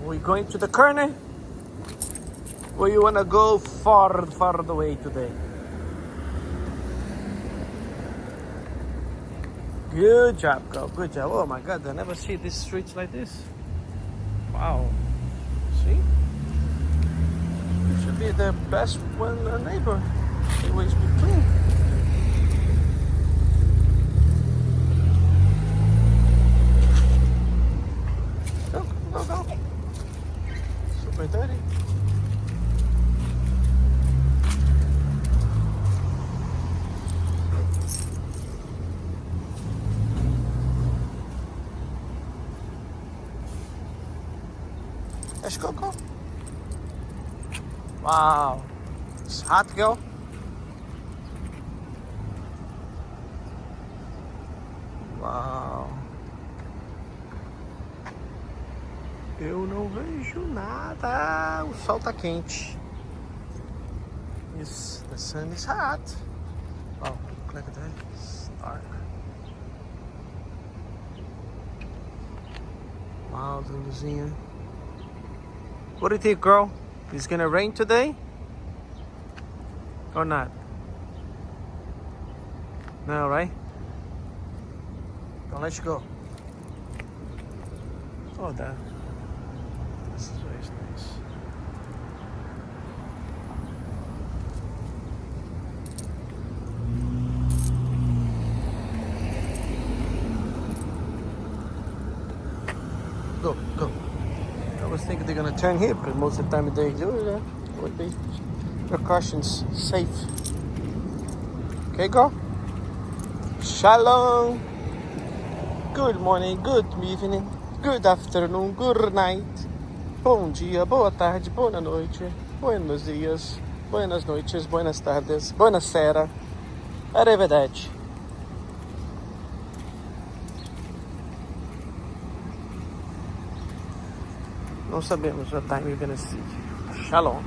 We going to the corner? Where you wanna go far away today? Good job, girl. Good job. Oh my God, I never see these streets like this. Wow. See? You should be the best one neighbor. Always be clean. Go. Super dirty. Let's go. Wow. It's hot, girl. Uau! Eu não vejo nada. O sol tá quente. Yes, the sun is hot. Wow, look at that. It's dark. Wow, the luzinha. What do you think, girl? Is it gonna rain today? Or not? No, right? Well, let's go. Oh, this is very nice. Go. I was thinking they're gonna turn here, but most of the time they do that. Would be precautions safe. Okay, go. Shalom. Good morning, good evening, good afternoon, good night. Bom dia, boa tarde, boa noite, buenos dias, buenas noites, buenas tardes, buenas sera. Arrivederci. Não sabemos what time you're gonna see. Shalom.